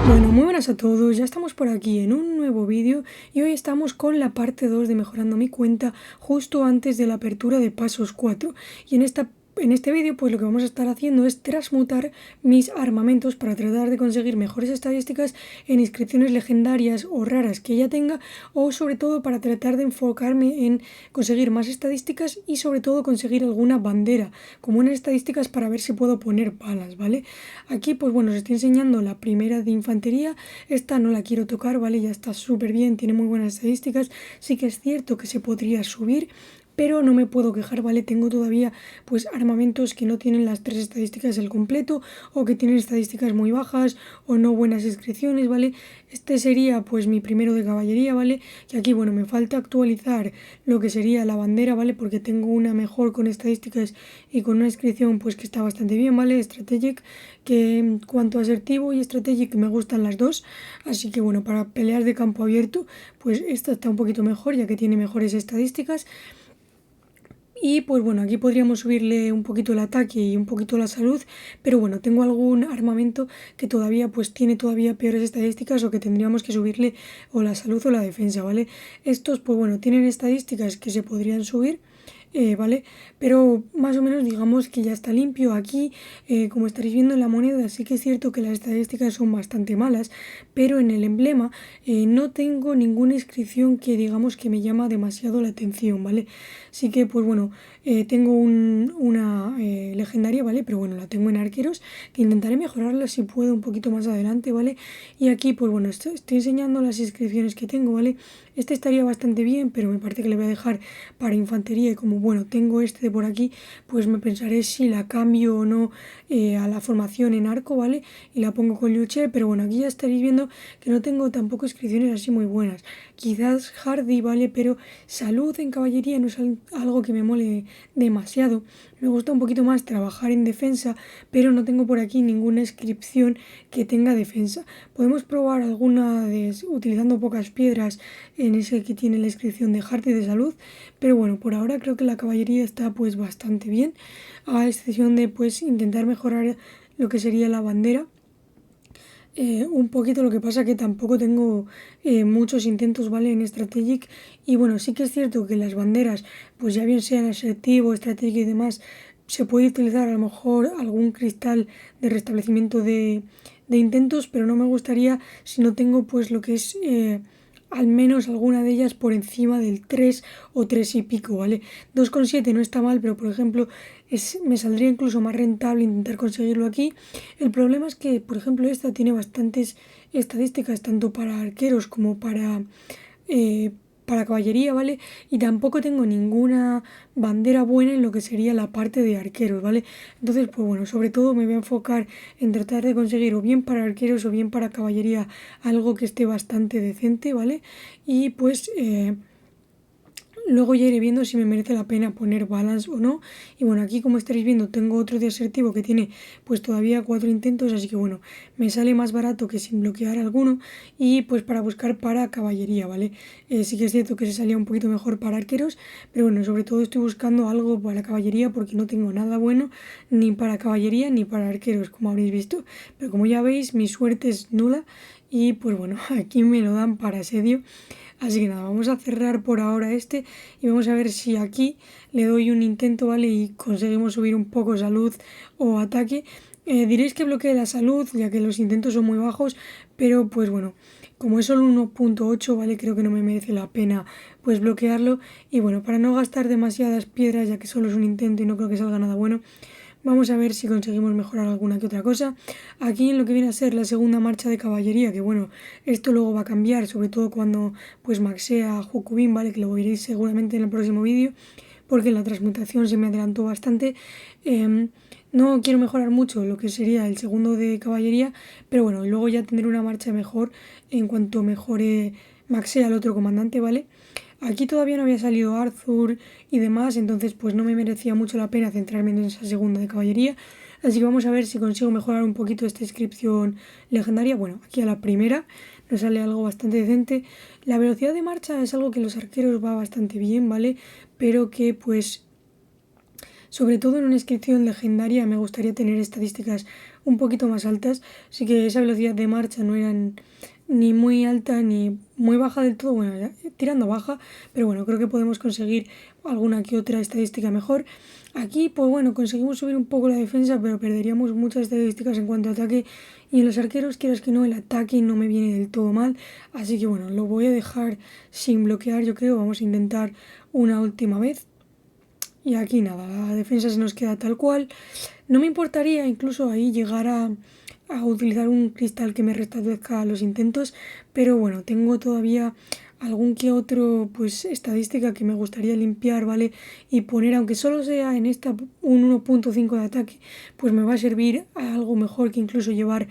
Bueno, muy buenas a todos, ya estamos por aquí en un nuevo vídeo y hoy estamos con la parte 2 de mejorando mi cuenta justo antes de la apertura de Pasos 4 y en este vídeo pues lo que vamos a estar haciendo es transmutar mis armamentos para tratar de conseguir mejores estadísticas en inscripciones legendarias o raras que ya tenga, o sobre todo para tratar de enfocarme en conseguir más estadísticas y sobre todo conseguir alguna bandera como unas estadísticas para ver si puedo poner balas, ¿vale? Aquí pues bueno, os estoy enseñando la primera de infantería. Esta no la quiero tocar, ¿vale? Ya está súper bien, tiene muy buenas estadísticas. Sí que es cierto que se podría subir, pero no me puedo quejar, ¿vale? Tengo todavía pues armamentos que no tienen las 3 estadísticas al completo, o que tienen estadísticas muy bajas o no buenas inscripciones, ¿vale? Este sería pues mi primero de caballería, ¿vale? Y aquí bueno, me falta actualizar lo que sería la bandera, ¿vale? Porque tengo una mejor con estadísticas y con una inscripción pues que está bastante bien, ¿vale? Strategic, que en cuanto a asertivo y strategic me gustan las dos, así que bueno, para peleas de campo abierto pues esta está un poquito mejor ya que tiene mejores estadísticas. Y pues bueno, aquí podríamos subirle un poquito el ataque y un poquito la salud, pero bueno, tengo algún armamento que todavía pues tiene todavía peores estadísticas, o que tendríamos que subirle o la salud o la defensa, ¿vale? Estos pues bueno, tienen estadísticas que se podrían subir, ¿vale? Pero más o menos digamos que ya está limpio. Aquí, como estaréis viendo en la moneda, sí que es cierto que las estadísticas son bastante malas, pero en el emblema no tengo ninguna inscripción que digamos que me llama demasiado la atención, ¿vale? Sí que pues bueno, tengo una legendaria, ¿vale? Pero bueno, la tengo en arqueros, que intentaré mejorarla si puedo un poquito más adelante, ¿vale? Y aquí pues bueno, estoy enseñando las inscripciones que tengo, ¿vale? Este estaría bastante bien, pero me parece que le voy a dejar para infantería, y como bueno, tengo este de por aquí, pues me pensaré si la cambio o no a la formación en arco, ¿vale? Y la pongo con Luche, pero bueno, aquí ya estaréis viendo que no tengo tampoco inscripciones así muy buenas. Quizás Hardy, ¿vale? Pero salud en caballería no es algo que me mole demasiado. Me gusta un poquito más trabajar en defensa, pero no tengo por aquí ninguna inscripción que tenga defensa. Podemos probar alguna utilizando pocas piedras en ese que tiene la inscripción de Hardy de salud, pero bueno, por ahora creo que la caballería está pues bastante bien, a excepción de pues intentar mejorar lo que sería la bandera. Un poquito, lo que pasa que tampoco tengo muchos intentos, ¿vale? En Strategic. Y bueno, sí que es cierto que las banderas, pues ya bien sean asertivo, Strategic y demás, se puede utilizar a lo mejor algún cristal de restablecimiento de intentos, pero no me gustaría si no tengo pues lo que es al menos alguna de ellas por encima del 3 o 3 y pico, ¿vale? 2,7 no está mal, pero por ejemplo me saldría incluso más rentable intentar conseguirlo aquí. El problema es que, por ejemplo, esta tiene bastantes estadísticas tanto para arqueros como eh, para caballería, ¿vale? Y tampoco tengo ninguna bandera buena en lo que sería la parte de arqueros, ¿vale? Entonces, pues bueno, sobre todo me voy a enfocar en tratar de conseguir o bien para arqueros o bien para caballería algo que esté bastante decente, ¿vale? Y pues luego ya iré viendo si me merece la pena poner balance o no. Y bueno, aquí como estaréis viendo tengo otro de asertivo que tiene pues todavía 4 intentos, así que bueno, me sale más barato que sin bloquear alguno. Y pues para buscar para caballería, ¿vale? Sí que es cierto que se salía un poquito mejor para arqueros, pero bueno, sobre todo estoy buscando algo para caballería porque no tengo nada bueno ni para caballería ni para arqueros, como habréis visto. Pero como ya veis, mi suerte es nula y pues bueno, aquí me lo dan para asedio. Así que nada, vamos a cerrar por ahora este y vamos a ver si aquí le doy un intento, ¿vale? Y conseguimos subir un poco salud o ataque. Diréis que bloquee la salud, ya que los intentos son muy bajos, pero pues bueno, como es solo 1,8, ¿vale? Creo que no me merece la pena pues bloquearlo. Y bueno, para no gastar demasiadas piedras, ya que solo es un intento y no creo que salga nada bueno, vamos a ver si conseguimos mejorar alguna que otra cosa. Aquí en lo que viene a ser la segunda marcha de caballería, que bueno, esto luego va a cambiar, sobre todo cuando pues maxea Hukubin, ¿vale? Que lo veréis seguramente en el próximo vídeo, porque la transmutación se me adelantó bastante. No quiero mejorar mucho lo que sería el segundo de caballería, pero bueno, luego ya tendré una marcha mejor en cuanto mejore maxea al otro comandante, ¿vale? Aquí todavía no había salido Arthur y demás, entonces pues no me merecía mucho la pena centrarme en esa segunda de caballería. Así que vamos a ver si consigo mejorar un poquito esta inscripción legendaria. Bueno, aquí a la primera nos sale algo bastante decente. La velocidad de marcha es algo que los arqueros va bastante bien, ¿vale? Pero que pues sobre todo en una inscripción legendaria me gustaría tener estadísticas un poquito más altas, así que esa velocidad de marcha no eran ni muy alta ni muy baja del todo, bueno, tirando baja, pero bueno, creo que podemos conseguir alguna que otra estadística mejor. Aquí, pues bueno, conseguimos subir un poco la defensa, pero perderíamos muchas estadísticas en cuanto a ataque. Y en los arqueros, quieras que no, el ataque no me viene del todo mal. Así que bueno, lo voy a dejar sin bloquear, yo creo. Vamos a intentar una última vez. Y aquí nada, la defensa se nos queda tal cual. No me importaría incluso ahí llegar a utilizar un cristal que me restablezca los intentos, pero bueno, tengo todavía algún que otro pues estadística que me gustaría limpiar, ¿vale? Y poner, aunque solo sea en esta un 1.5 de ataque, pues me va a servir a algo mejor que incluso llevar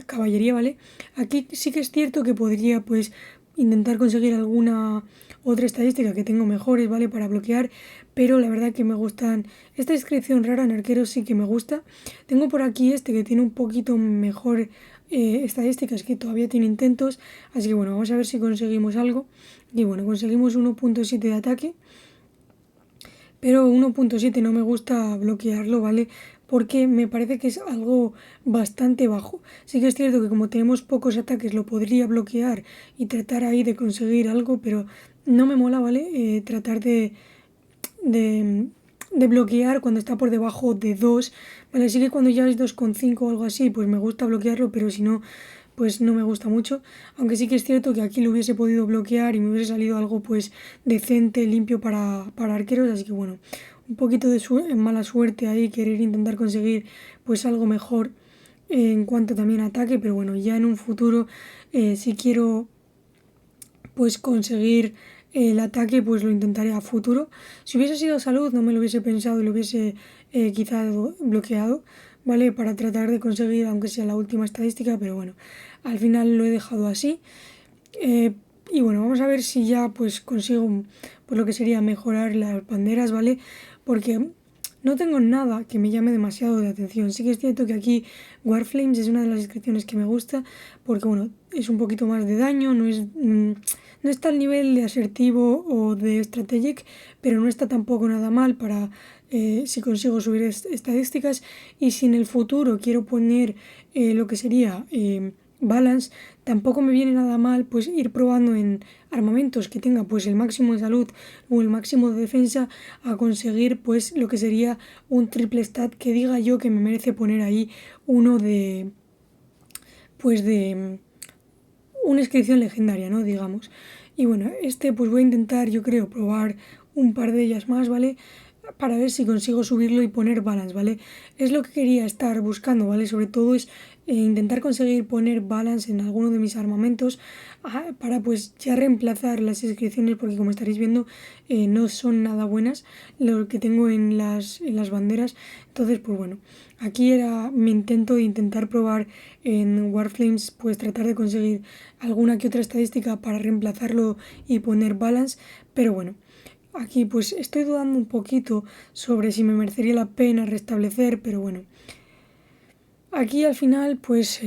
caballería, ¿vale? Aquí sí que es cierto que podría pues intentar conseguir alguna otra estadística que tengo mejores, ¿vale? Para bloquear, pero la verdad que me gustan. Esta inscripción rara en arqueros sí que me gusta. Tengo por aquí este que tiene un poquito mejor estadísticas, que todavía tiene intentos, así que bueno, vamos a ver si conseguimos algo. Y bueno, conseguimos 1.7 de ataque, pero 1.7 no me gusta bloquearlo, ¿vale? Porque me parece que es algo bastante bajo. Sí que es cierto que como tenemos pocos ataques lo podría bloquear y tratar ahí de conseguir algo, pero no me mola, ¿vale? Tratar de, de bloquear cuando está por debajo de 2, ¿vale? Sí que cuando ya es 2,5 o algo así, pues me gusta bloquearlo, pero si no, pues no me gusta mucho. Aunque sí que es cierto que aquí lo hubiese podido bloquear y me hubiese salido algo pues decente, limpio para arqueros, así que bueno, un poquito de mala suerte ahí, querer intentar conseguir pues algo mejor en cuanto también a ataque, pero bueno, ya en un futuro si quiero pues conseguir el ataque, pues lo intentaré a futuro. Si hubiese sido salud no me lo hubiese pensado y lo hubiese quizá bloqueado, ¿vale? Para tratar de conseguir, aunque sea la última estadística, pero bueno, al final lo he dejado así. Y bueno, vamos a ver si ya pues consigo pues lo que sería mejorar las banderas, ¿vale? Porque no tengo nada que me llame demasiado de atención. Sí que es cierto que aquí Warflames es una de las inscripciones que me gusta porque bueno, es un poquito más de daño, no está al nivel de asertivo o de strategic, pero no está tampoco nada mal para si consigo subir estadísticas. Y si en el futuro quiero poner lo que sería balance, tampoco me viene nada mal pues ir probando en armamentos que tenga pues el máximo de salud o el máximo de defensa a conseguir pues lo que sería un triple stat que diga yo que me merece poner ahí uno de pues de una inscripción legendaria, ¿no? Digamos. Y bueno, pues voy a intentar, yo creo, probar un par de ellas más, ¿vale? Para ver si consigo subirlo y poner balance, ¿vale? Es lo que quería estar buscando, ¿vale? Sobre todo es intentar conseguir poner balance en alguno de mis armamentos para pues ya reemplazar las inscripciones porque como estaréis viendo no son nada buenas lo que tengo en las banderas. Entonces pues bueno, aquí era mi intento de intentar probar en Warflames pues tratar de conseguir alguna que otra estadística para reemplazarlo y poner balance, pero bueno. Aquí pues estoy dudando un poquito sobre si me merecería la pena restablecer, pero bueno. Aquí al final pues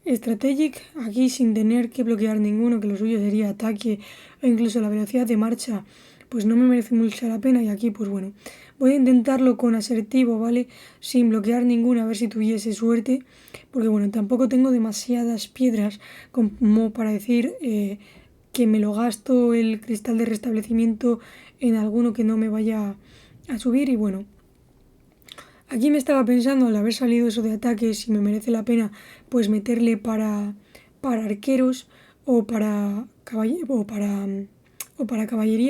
strategic, aquí sin tener que bloquear ninguno, que lo suyo sería ataque o incluso la velocidad de marcha, pues no me merece mucho la pena y aquí pues bueno. Voy a intentarlo con asertivo, ¿vale? Sin bloquear ninguna, a ver si tuviese suerte, porque bueno, tampoco tengo demasiadas piedras como para decir que me lo gasto el cristal de restablecimiento en alguno que no me vaya a subir y bueno. Aquí me estaba pensando al haber salido eso de ataque si me merece la pena pues meterle para arqueros o para caballería,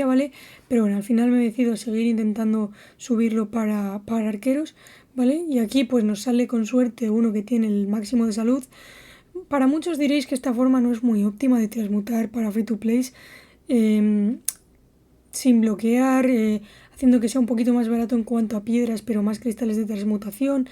¿vale? Pero bueno, al final me decido a seguir intentando subirlo para arqueros, ¿vale? Y aquí pues nos sale con suerte uno que tiene el máximo de salud. Para muchos diréis que esta forma no es muy óptima de transmutar para free to play sin bloquear, haciendo que sea un poquito más barato en cuanto a piedras, pero más cristales de transmutación.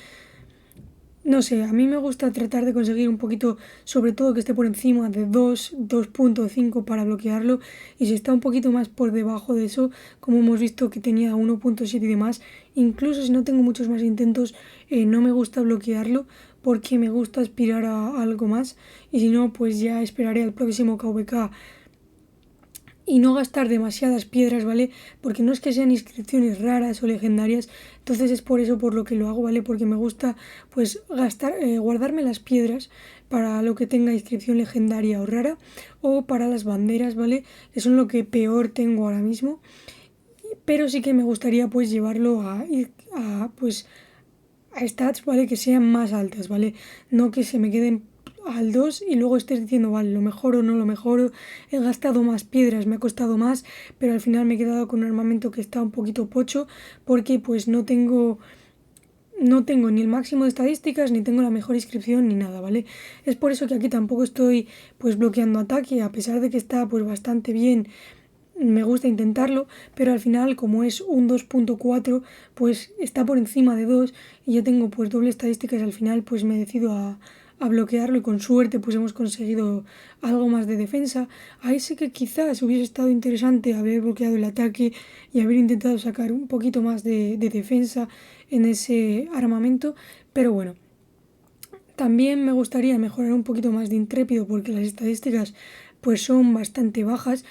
No sé, a mí me gusta tratar de conseguir un poquito, sobre todo que esté por encima de 2.5 para bloquearlo. Y si está un poquito más por debajo de eso, como hemos visto que tenía 1.7 y demás, incluso si no tengo muchos más intentos, no me gusta bloquearlo porque me gusta aspirar a algo más. Y si no, pues ya esperaré al próximo KVK y no gastar demasiadas piedras, ¿vale? Porque no es que sean inscripciones raras o legendarias, Entonces es por eso por lo que lo hago, ¿vale? Porque me gusta pues guardarme las piedras para lo que tenga inscripción legendaria o rara, o para las banderas, ¿vale? Que son lo que peor tengo ahora mismo. Pero sí que me gustaría pues llevarlo pues a stats, ¿vale? Que sean más altas, ¿vale? No que se me queden al 2 y luego estés diciendo, vale, lo mejoro, no lo mejoro, he gastado más piedras, me ha costado más, pero al final me he quedado con un armamento que está un poquito pocho porque pues no tengo ni el máximo de estadísticas, ni tengo la mejor inscripción, ni nada, ¿vale? Es por eso que aquí tampoco estoy pues bloqueando ataque, a pesar de que está pues bastante bien. Me gusta intentarlo, pero al final como es un 2.4 pues está por encima de 2 y ya tengo pues doble estadísticas, al final pues me decido a bloquearlo y con suerte pues hemos conseguido algo más de defensa. Ahí sí que quizás hubiese estado interesante haber bloqueado el ataque y haber intentado sacar un poquito más de defensa en ese armamento, pero bueno. También me gustaría mejorar un poquito más de intrépido porque las estadísticas pues son bastante bajas,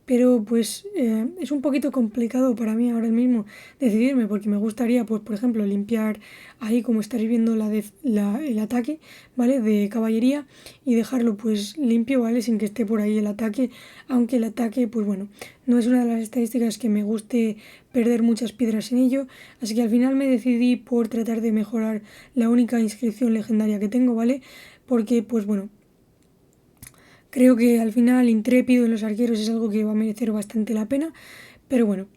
pero pues es un poquito complicado para mí ahora mismo decidirme porque me gustaría pues por ejemplo limpiar ahí como estáis viendo el ataque, ¿vale? De caballería y dejarlo pues limpio, ¿vale? Sin que esté por ahí el ataque, aunque el ataque pues bueno, no es una de las estadísticas que me guste perder muchas piedras en ello, así que al final me decidí por tratar de mejorar la única inscripción legendaria que tengo, ¿vale? Porque pues bueno, creo que al final intrépido en los arqueros es algo que va a merecer bastante la pena, pero bueno,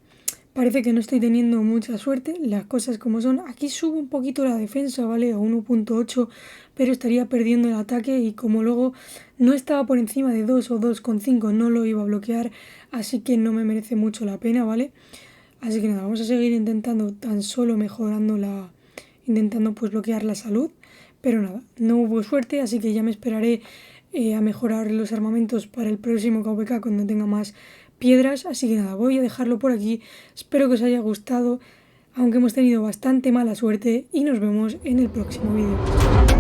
parece que no estoy teniendo mucha suerte, las cosas como son. Aquí subo un poquito la defensa, ¿vale? A 1.8, pero estaría perdiendo el ataque y como luego no estaba por encima de 2 o 2.5 no lo iba a bloquear, así que no me merece mucho la pena, ¿vale? Así que nada, vamos a seguir intentando tan solo intentando pues bloquear la salud, pero nada, no hubo suerte, así que ya me esperaré a mejorar los armamentos para el próximo KVK cuando tenga más piedras, así que nada, voy a dejarlo por aquí, espero que os haya gustado, aunque hemos tenido bastante mala suerte y nos vemos en el próximo vídeo.